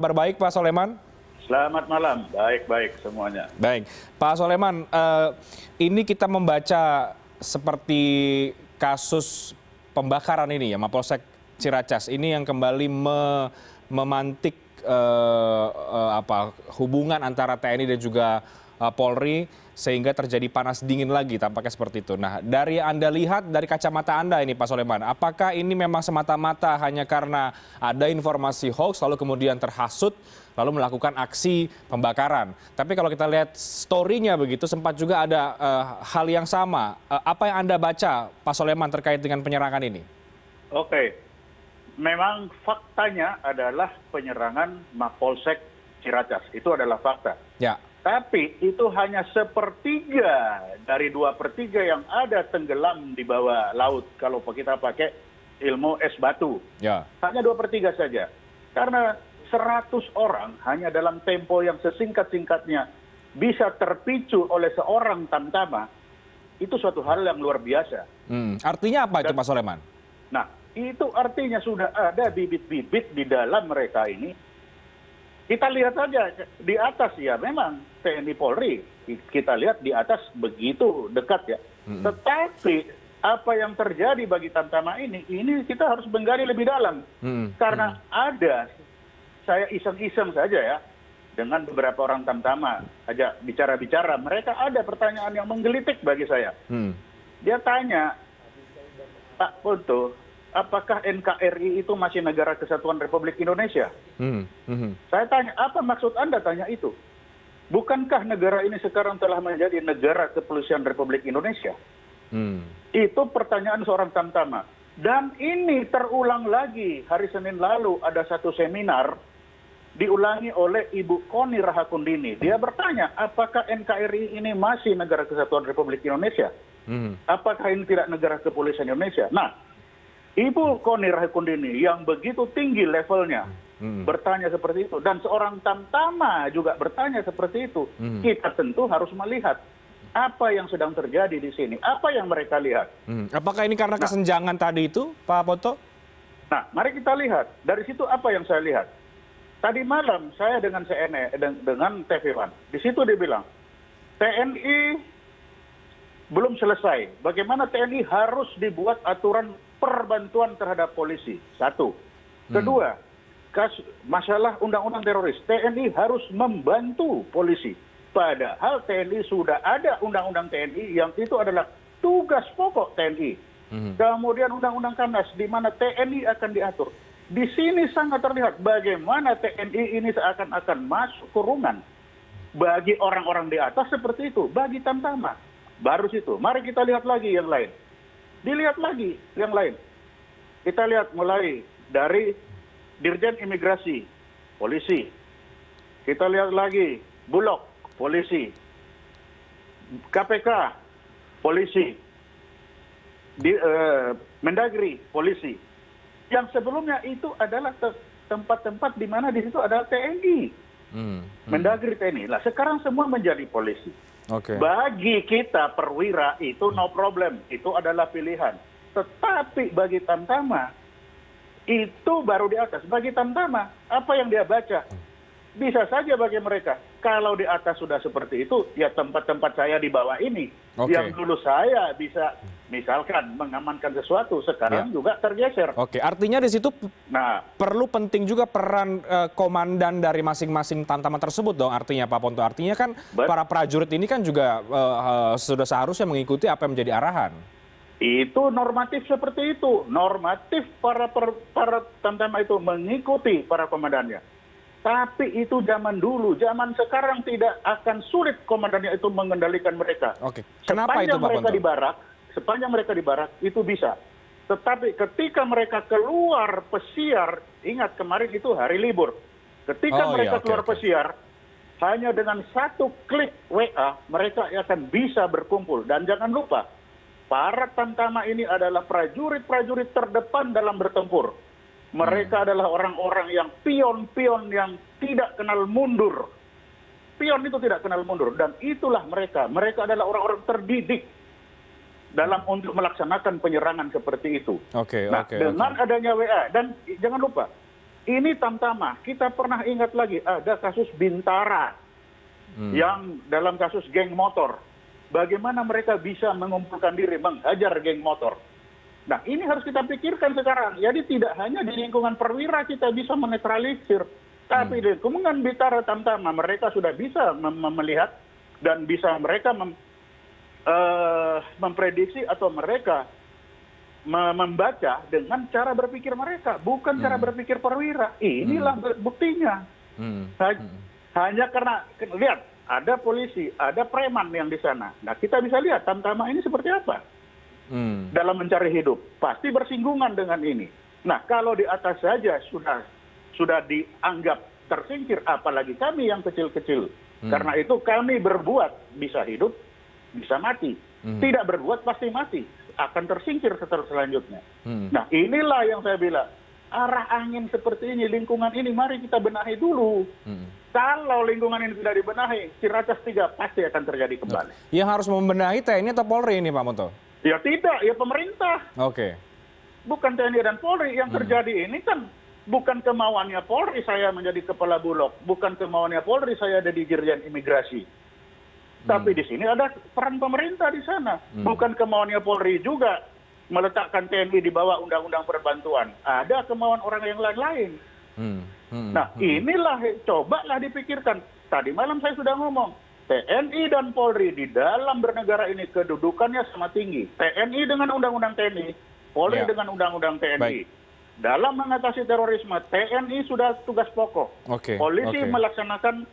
Kabar baik Pak Soleman? Selamat malam, baik-baik semuanya. Baik, Pak Soleman, ini kita membaca seperti kasus pembakaran ini ya, Mapolsek Ciracas ini yang kembali memantik hubungan antara TNI dan juga Polri sehingga terjadi panas dingin lagi tampaknya seperti itu. Nah, dari Anda lihat dari kacamata Anda ini Pak Soleman, apakah ini memang semata-mata hanya karena ada informasi hoax lalu kemudian terhasut lalu melakukan aksi pembakaran? Tapi kalau kita lihat story-nya begitu sempat juga ada hal yang sama. Apa yang Anda baca Pak Soleman terkait dengan penyerangan ini? Oke, memang faktanya adalah penyerangan Mapolsek Ciracas. Itu adalah fakta. Ya. Tapi itu hanya sepertiga dari 2/3 yang ada tenggelam di bawah laut kalau kita pakai ilmu es batu. Ya. Hanya 2/3 saja. Karena 100 orang hanya dalam tempo yang sesingkat-singkatnya bisa terpicu oleh seorang tamtama, itu suatu hal yang luar biasa. Artinya apa itu Pak Soleman? Nah, itu artinya sudah ada bibit-bibit di dalam mereka ini. Kita lihat saja di atas ya, memang TNI Polri, kita lihat di atas begitu dekat ya. Tetapi apa yang terjadi bagi tamtama ini kita harus menggali lebih dalam. Karena ada, saya iseng-iseng saja ya, dengan beberapa orang tamtama, aja bicara-bicara, mereka ada pertanyaan yang menggelitik bagi saya. Dia tanya, Pak Ponto, apakah NKRI itu masih negara kesatuan Republik Indonesia? Saya tanya, apa maksud Anda tanya itu? Bukankah negara ini sekarang telah menjadi negara kepolisian Republik Indonesia? Itu pertanyaan seorang tamtama. Dan ini terulang lagi hari Senin lalu ada satu seminar diulangi oleh Ibu Koni Rahakundini. Dia bertanya, apakah NKRI ini masih negara kesatuan Republik Indonesia? Apakah ini tidak negara kepolisian Indonesia? Nah, Ibu Koni Rahakundini yang begitu tinggi levelnya bertanya seperti itu. Dan seorang tamtama juga bertanya seperti itu. Kita tentu harus melihat apa yang sedang terjadi di sini. Apa yang mereka lihat. Apakah ini karena kesenjangan tadi itu Pak Ponto? Nah, mari kita lihat. Dari situ apa yang saya lihat. Tadi malam saya dengan CNN, dengan TV One. Di situ dia bilang, TNI belum selesai. Bagaimana TNI harus dibuat aturan perbantuan terhadap polisi. Satu. Kedua, masalah undang-undang teroris. TNI harus membantu polisi. Padahal TNI sudah ada undang-undang TNI yang itu adalah tugas pokok TNI. Kemudian undang-undang Kamnas di mana TNI akan diatur. Di sini sangat terlihat bagaimana TNI ini seakan-akan masuk kurungan. Bagi orang-orang di atas seperti itu. Bagi tamtama. Baru situ. Mari kita lihat lagi yang lain. Dilihat lagi yang lain. Kita lihat mulai dari Dirjen Imigrasi, polisi. Kita lihat lagi Bulog, polisi. KPK, polisi. Mendagri, polisi. Yang sebelumnya itu adalah tempat-tempat di mana di situ adalah TNI. Mendagri TNI. Lah sekarang semua menjadi polisi. Bagi kita perwira itu no problem, itu adalah pilihan. Tetapi bagi tamtama itu baru di atas. Bagi tamtama apa yang dia baca bisa saja bagi mereka. Kalau di atas sudah seperti itu, ya tempat-tempat saya di bawah ini yang dulu saya bisa misalkan mengamankan sesuatu, sekarang juga tergeser. Artinya di situ perlu penting juga peran komandan dari masing-masing tamtama tersebut dong artinya Pak Ponto. Artinya kan para prajurit ini kan juga sudah seharusnya mengikuti apa yang menjadi arahan. Itu normatif seperti itu. Normatif para tamtama itu mengikuti para komandannya. Tapi itu zaman dulu, zaman sekarang tidak akan sulit komandannya itu mengendalikan mereka. Kenapa itu Pak Ponto? Sepanjang mereka di barak itu bisa. Tetapi ketika mereka keluar pesiar, ingat kemarin itu hari libur. Ketika mereka keluar pesiar, hanya dengan satu klik WA, mereka akan bisa berkumpul. Dan jangan lupa, para tamtama ini adalah prajurit-prajurit terdepan dalam bertempur. Mereka adalah orang-orang yang pion-pion yang tidak kenal mundur. Pion itu tidak kenal mundur. Dan itulah mereka. Mereka adalah orang-orang terdidik dalam untuk melaksanakan penyerangan seperti itu. Dengan adanya WA. Dan jangan lupa, ini tamtama. Kita pernah ingat lagi ada kasus Bintara yang dalam kasus geng motor. Bagaimana mereka bisa mengumpulkan diri menghajar geng motor. Nah, ini harus kita pikirkan sekarang. Jadi tidak hanya di lingkungan perwira kita bisa menetralisir, tapi di lingkungan Bintara tamtama mereka sudah bisa melihat dan bisa mereka memprediksi atau mereka membaca dengan cara berpikir mereka, bukan cara berpikir perwira. Inilah buktinya. Hanya karena, lihat, ada polisi, ada preman yang di sana. Nah, kita bisa lihat tamtama ini seperti apa dalam mencari hidup. Pasti bersinggungan dengan ini. Nah, kalau di atas saja sudah dianggap tersingkir, apalagi kami yang kecil-kecil. Karena itu kami berbuat bisa hidup, bisa mati. Tidak berbuat pasti mati, akan tersingkir selanjutnya. Nah, inilah yang saya bilang, arah angin seperti ini, lingkungan ini mari kita benahi dulu. Kalau lingkungan ini tidak dibenahi, Ciracas 3 pasti akan terjadi kembali. Yang harus membenahi TNI atau Polri ini, Pak Monto? Ya tidak, ya pemerintah. Oke. Bukan TNI dan Polri. Yang terjadi ini kan bukan kemauannya Polri saya menjadi kepala Bulog, bukan kemauannya Polri saya ada di Dirjen Imigrasi. Tapi di sini ada peran pemerintah di sana. Bukan kemauannya Polri juga meletakkan TNI di bawah Undang-Undang Perbantuan. Ada kemauan orang yang lain-lain. Nah, inilah cobalah dipikirkan. Tadi malam saya sudah ngomong, TNI dan Polri di dalam bernegara ini kedudukannya sama tinggi. TNI dengan Undang-Undang TNI, Polri dengan Undang-Undang TNI. Baik. Dalam mengatasi terorisme, TNI sudah tugas pokok. Polisi melaksanakan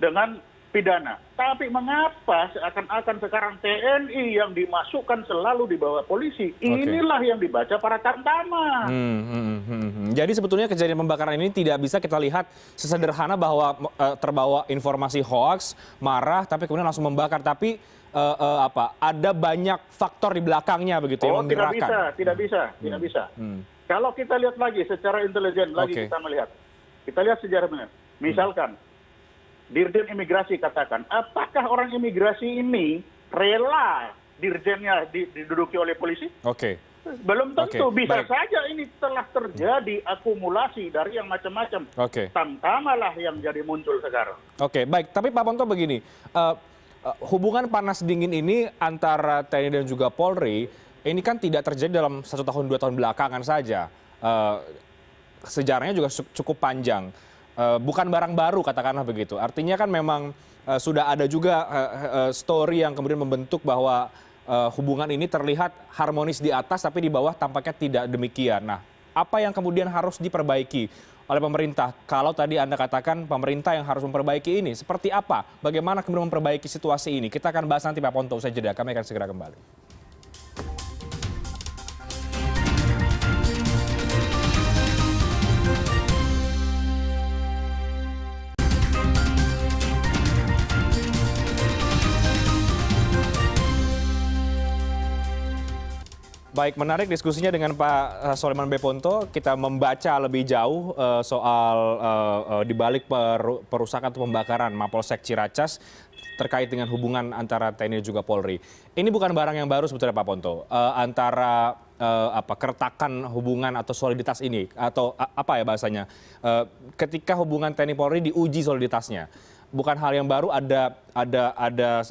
dengan pidana. Tapi mengapa seakan-akan sekarang TNI yang dimasukkan selalu di bawah polisi? Inilah yang dibaca para tamtama. Jadi sebetulnya kejadian pembakaran ini tidak bisa kita lihat sesederhana bahwa terbawa informasi hoax, marah, tapi kemudian langsung membakar. Tapi ada banyak faktor di belakangnya begitu yang menggerakkan. Tidak bisa. Kalau kita lihat lagi secara intelijen kita melihat. Kita lihat sejarahnya. Misalkan Dirjen Imigrasi katakan, apakah orang imigrasi ini rela dirjennya diduduki oleh polisi? Belum tentu. Bisa saja ini telah terjadi akumulasi dari yang macam-macam. Tamtamalah yang jadi muncul sekarang. Baik. Tapi Pak Ponto begini, hubungan panas dingin ini antara TNI dan juga Polri, ini kan tidak terjadi dalam 1 tahun 2 tahun belakangan saja. Sejarahnya juga cukup panjang. Bukan barang baru katakanlah begitu. Artinya kan memang sudah ada juga story yang kemudian membentuk bahwa hubungan ini terlihat harmonis di atas tapi di bawah tampaknya tidak demikian. Nah, apa yang kemudian harus diperbaiki oleh pemerintah? Kalau tadi Anda katakan pemerintah yang harus memperbaiki ini, seperti apa? Bagaimana kemudian memperbaiki situasi ini? Kita akan bahas nanti Pak Ponto, usai jeda. Kami akan segera kembali. Baik, menarik diskusinya dengan Pak Soleman Beponto. Kita membaca lebih jauh soal dibalik perusakan atau pembakaran Mapolsek Ciracas terkait dengan hubungan antara TNI dan juga Polri. Ini bukan barang yang baru sebetulnya Pak Ponto. Antara keretakan hubungan atau soliditas ini atau apa ya bahasanya? Ketika hubungan TNI Polri diuji soliditasnya. Bukan hal yang baru, ada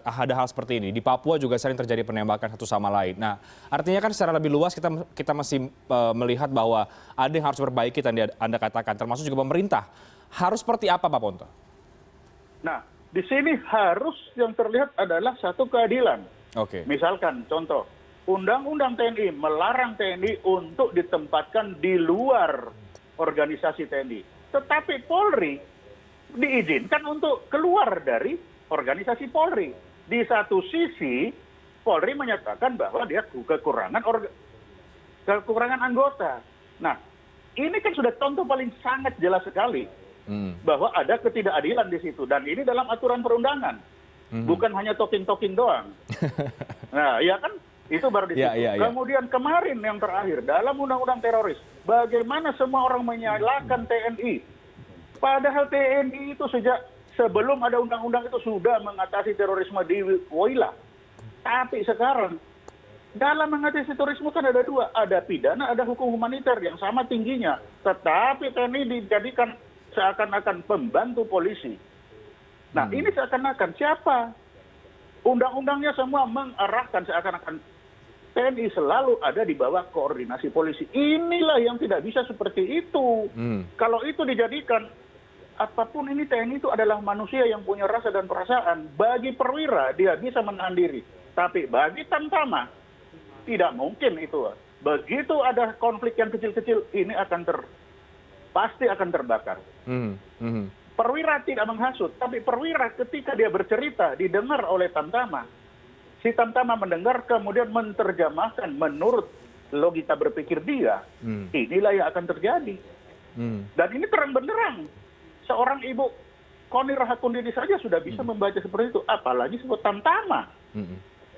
hal seperti ini. Di Papua juga sering terjadi penembakan satu sama lain. Nah, artinya kan secara lebih luas kita masih melihat bahwa ada yang harus diperbaiki tadi Anda katakan, termasuk juga pemerintah. Harus seperti apa Pak Ponto? Nah, di sini harus yang terlihat adalah satu keadilan. Misalkan contoh, Undang-Undang TNI melarang TNI untuk ditempatkan di luar organisasi TNI. Tetapi Polri diizinkan untuk keluar dari organisasi Polri. Di satu sisi, Polri menyatakan bahwa dia kekurangan anggota. Nah, ini kan sudah contoh paling sangat jelas sekali bahwa ada ketidakadilan di situ. Dan ini dalam aturan perundangan. Bukan hanya talking-talking doang. Nah, ya kan? Itu baru di situ. Kemudian kemarin yang terakhir, dalam Undang-Undang Teroris, bagaimana semua orang menyalahkan TNI. Padahal TNI itu sejak sebelum ada undang-undang itu sudah mengatasi terorisme di Woyla. Tapi sekarang dalam mengatasi terorisme kan ada dua, ada pidana, ada hukum humaniter yang sama tingginya. Tetapi TNI dijadikan seakan-akan pembantu polisi. Nah, ini seakan-akan siapa? Undang-undangnya semua mengarahkan seakan-akan TNI selalu ada di bawah koordinasi polisi. Inilah yang tidak bisa seperti itu. Kalau itu dijadikan, apapun ini TNI itu adalah manusia yang punya rasa dan perasaan. Bagi perwira, dia bisa menahan diri. Tapi bagi tamtama, tidak mungkin itu. Begitu ada konflik yang kecil-kecil, ini pasti akan terbakar. Perwira tidak menghasut, tapi perwira ketika dia bercerita, didengar oleh tamtama. Si tamtama mendengar, kemudian menerjemahkan menurut logika berpikir dia. Inilah yang akan terjadi. Dan ini terang benderang. Seorang ibu Koni Rahakundini saja sudah bisa membaca seperti itu, apalagi sebut tamtama.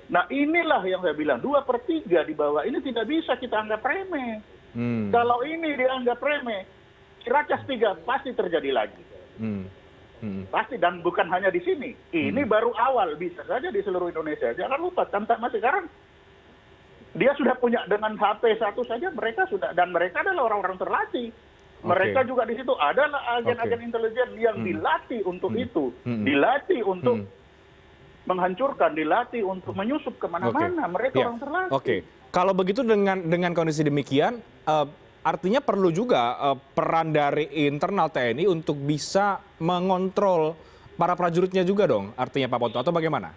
Nah, inilah yang saya bilang, 2/3 di bawah ini tidak bisa kita anggap remeh. Kalau ini dianggap remeh, Ciracas 3 pasti terjadi lagi. Pasti, dan bukan hanya di sini. Ini baru awal, bisa saja di seluruh Indonesia. Jangan lupa, tamtama sekarang dia sudah punya dengan HP satu saja, mereka sudah, dan mereka adalah orang-orang terlatih. Mereka juga di situ adalah agen-agen intelijen yang dilatih untuk itu, dilatih untuk menghancurkan, dilatih untuk menyusup kemana-mana. Mereka orang terlatih. Kalau begitu dengan kondisi demikian, artinya perlu juga peran dari internal TNI untuk bisa mengontrol para prajuritnya juga dong, artinya Pak Ponto, atau bagaimana?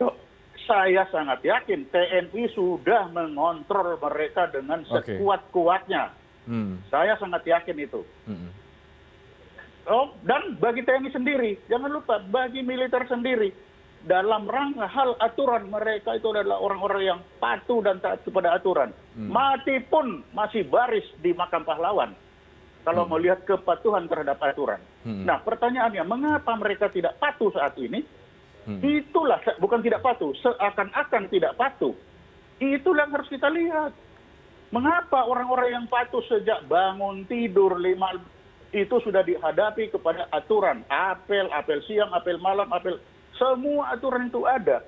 Saya sangat yakin TNI sudah mengontrol mereka dengan sekuat-kuatnya. Saya sangat yakin itu. Dan bagi TNI sendiri, jangan lupa, bagi militer sendiri, dalam rangka hal aturan, mereka itu adalah orang-orang yang patuh dan taat kepada aturan. Mati pun masih baris di makam pahlawan kalau melihat kepatuhan terhadap aturan. Nah, pertanyaannya, mengapa mereka tidak patuh saat ini? Itulah, bukan tidak patuh, seakan-akan tidak patuh. Itulah yang harus kita lihat. Mengapa orang-orang yang patuh sejak bangun tidur 5 itu sudah dihadapi kepada aturan, apel siang, apel malam, semua aturan itu ada.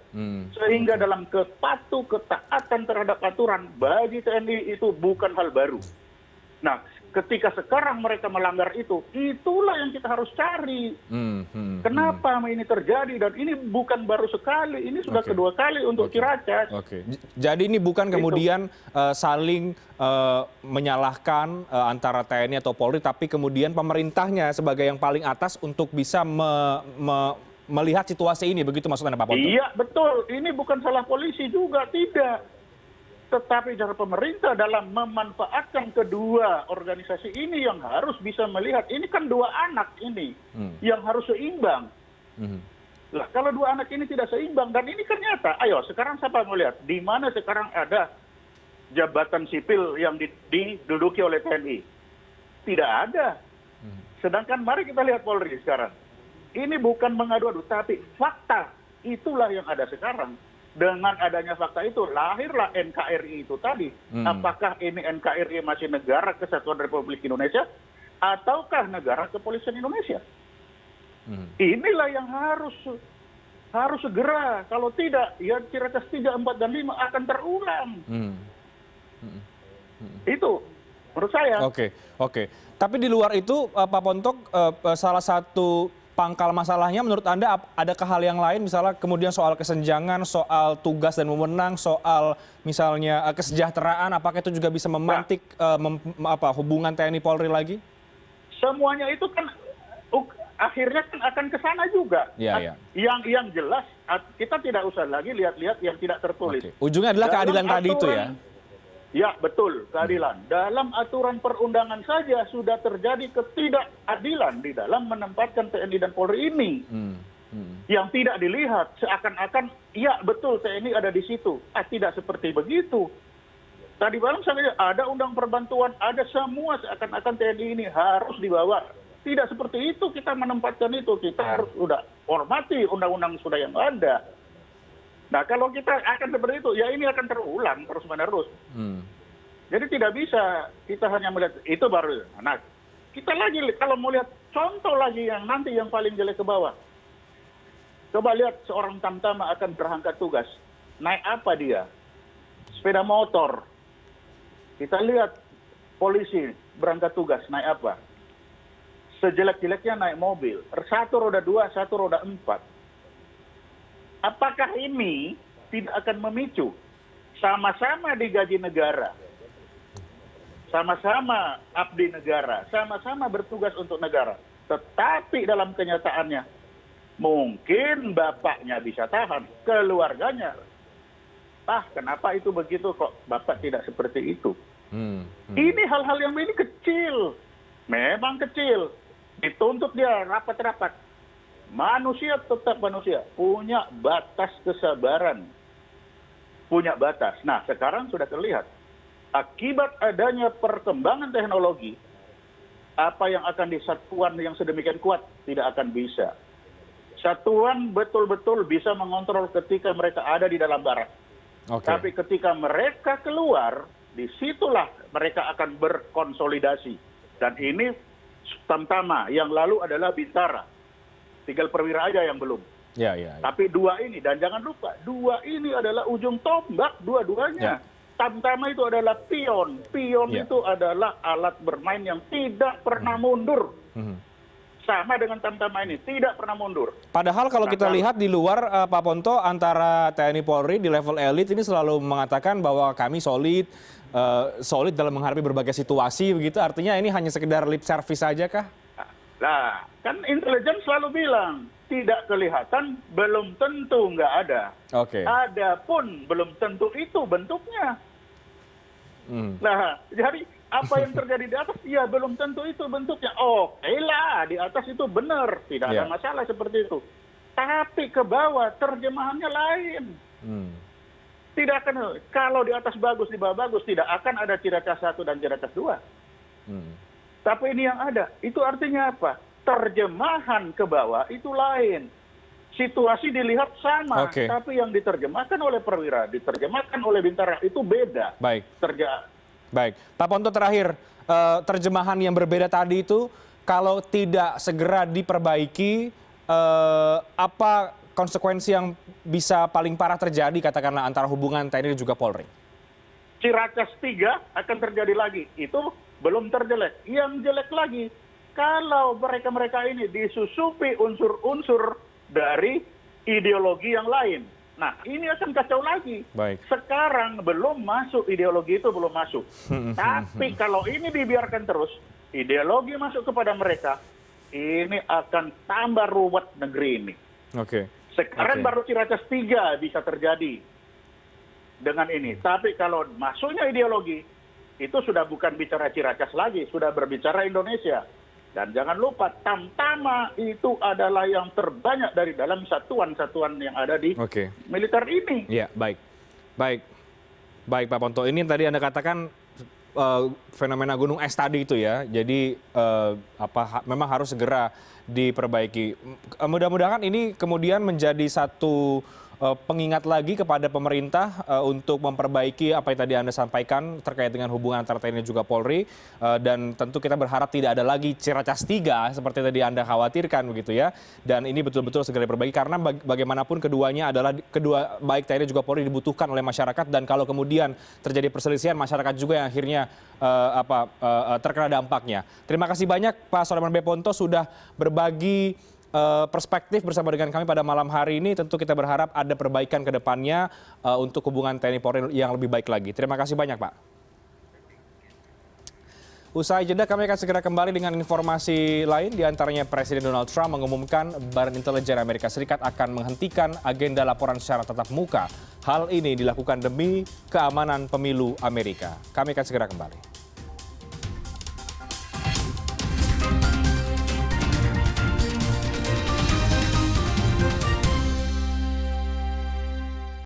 Sehingga dalam ketaatan terhadap aturan, bagi TNI itu bukan hal baru. Nah, ketika sekarang mereka melanggar itu, itulah yang kita harus cari. Kenapa ini terjadi? Dan ini bukan baru sekali, ini sudah kedua kali untuk Ciracas. Jadi ini bukan kemudian saling menyalahkan antara TNI atau Polri, tapi kemudian pemerintahnya sebagai yang paling atas untuk bisa melihat situasi ini, begitu maksud Anda, Pak Ponto? Iya, betul. Ini bukan salah polisi juga, tidak. Tetapi cara pemerintah dalam memanfaatkan kedua organisasi ini yang harus bisa melihat, ini kan dua anak ini yang harus seimbang. Lah, kalau dua anak ini tidak seimbang, dan ini kan nyata, ayo sekarang siapa melihat, di mana sekarang ada jabatan sipil yang diduduki oleh TNI? Tidak ada. Sedangkan mari kita lihat Polri sekarang. Ini bukan mengadu-adu, tapi fakta. Itulah yang ada sekarang. Dengan adanya fakta itu, lahirlah NKRI itu tadi. Apakah ini NKRI masih negara kesatuan Republik Indonesia, ataukah negara kepolisian Indonesia? Inilah yang harus segera. Kalau tidak, ya Ciracas 3, 4, dan 5 akan terulang. Itu menurut saya. Oke. Tapi di luar itu, Pak Ponto, salah satu pangkal masalahnya menurut Anda adakah hal yang lain, misalnya kemudian soal kesenjangan, soal tugas dan wewenang, soal misalnya kesejahteraan, apakah itu juga bisa memantik hubungan TNI Polri lagi? Semuanya itu kan akhirnya kan akan ke sana juga. Yang jelas kita tidak usah lagi lihat-lihat yang tidak tertulis. Ujungnya adalah keadilan tadi itu ya? Ya, betul, keadilan. Dalam aturan perundangan saja sudah terjadi ketidakadilan di dalam menempatkan TNI dan Polri ini. Yang tidak dilihat, seakan-akan, ya betul TNI ada di situ. Tidak seperti begitu. Tadi malam saya ada undang perbantuan, ada semua, seakan-akan TNI ini harus dibawa. Tidak seperti itu kita menempatkan itu. Kita harus sudah hormati undang-undang sudah yang ada. Nah, kalau kita akan seperti itu, ya ini akan terulang terus-menerus. Jadi tidak bisa kita hanya melihat itu baru. Nah, kita lagi kalau mau lihat contoh lagi yang nanti yang paling jelek ke bawah. Coba lihat seorang tamtama akan berangkat tugas. Naik apa dia? sepeda motor. Kita lihat polisi berangkat tugas naik apa? Sejelek-jeleknya naik mobil. Satu roda 2, satu roda 4. Apakah ini tidak akan memicu? Sama-sama digaji negara. Sama-sama abdi negara. Sama-sama bertugas untuk negara. Tetapi dalam kenyataannya, mungkin bapaknya bisa tahan, keluarganya. Kenapa itu begitu kok? Bapak tidak seperti itu. Ini hal-hal yang ini kecil. Memang kecil. Dituntut dia rapat-rapat. Manusia tetap manusia. Punya batas kesabaran. Punya batas. Nah, sekarang sudah terlihat. Akibat adanya perkembangan teknologi, apa yang akan disatuan yang sedemikian kuat tidak akan bisa. Satuan betul-betul bisa mengontrol ketika mereka ada di dalam barak. Tapi ketika mereka keluar, disitulah mereka akan berkonsolidasi. Dan ini Tamtama, yang lalu adalah Bintara. Tinggal Perwira aja yang belum. Ya. Tapi dua ini, dan jangan lupa, dua ini adalah ujung tombak dua-duanya. Tamtama itu adalah pion. Pion itu adalah alat bermain yang tidak pernah mundur. Sama dengan Tamtama ini, tidak pernah mundur. Padahal kalau kita lihat di luar, Pak Ponto, antara TNI Polri di level elit ini selalu mengatakan bahwa kami solid dalam menghadapi berbagai situasi, begitu. Artinya ini hanya sekedar lip service saja kah? Nah, kan intelijen selalu bilang, tidak kelihatan, belum tentu nggak ada. Adapun belum tentu itu bentuknya. Nah, jadi apa yang terjadi di atas, ya belum tentu itu bentuknya. Oke lah, di atas itu benar, tidak ada masalah seperti itu. Tapi ke bawah terjemahannya lain. Tidak akan, kalau di atas bagus, di bawah bagus, tidak akan ada Ciracas 1 dan Ciracas 2. Tapi ini yang ada, itu artinya apa? Terjemahan ke bawah itu lain. Situasi dilihat sama, tapi yang diterjemahkan oleh Perwira, diterjemahkan oleh Bintara itu beda. Baik, Pak Ponto terakhir, terjemahan yang berbeda tadi itu kalau tidak segera diperbaiki, apa konsekuensi yang bisa paling parah terjadi katakanlah antara hubungan TNI dan juga Polri? Ciracas 3 akan terjadi lagi. Itu belum terjelek. Yang jelek lagi, kalau mereka-mereka ini disusupi unsur-unsur dari ideologi yang lain. Nah, ini akan kacau lagi. Sekarang belum masuk, ideologi itu belum masuk. Tapi kalau ini dibiarkan terus, ideologi masuk kepada mereka, ini akan tambah ruwet negeri ini. Sekarang baru Ciracas 3 bisa terjadi dengan ini. Tapi kalau masuknya ideologi, itu sudah bukan bicara Ciracas lagi, sudah berbicara Indonesia. Dan jangan lupa, Tamtama itu adalah yang terbanyak dari dalam satuan-satuan yang ada di militer ini. Ya, baik Pak Ponto. Ini tadi Anda katakan fenomena gunung es tadi itu ya. Jadi memang harus segera diperbaiki. Mudah-mudahan ini kemudian menjadi satu pengingat lagi kepada pemerintah untuk memperbaiki apa yang tadi Anda sampaikan terkait dengan hubungan antara TNI dan juga Polri, dan tentu kita berharap tidak ada lagi Ciracas 3 seperti tadi Anda khawatirkan begitu ya, dan ini betul-betul segera diperbaiki karena bagaimanapun keduanya adalah baik TNI dan juga Polri dibutuhkan oleh masyarakat, dan kalau kemudian terjadi perselisihan, masyarakat juga yang akhirnya terkena dampaknya. Terima kasih banyak Pak Soleman B. Ponto sudah berbagi perspektif bersama dengan kami pada malam hari ini. Tentu kita berharap ada perbaikan ke depannya untuk hubungan TNI Polri yang lebih baik lagi. Terima kasih banyak, Pak. Usai jeda kami akan segera kembali dengan informasi lain, diantaranya Presiden Donald Trump mengumumkan Badan Intelijen Amerika Serikat akan menghentikan agenda laporan secara tatap muka. Hal ini dilakukan demi keamanan pemilu Amerika. Kami akan segera kembali.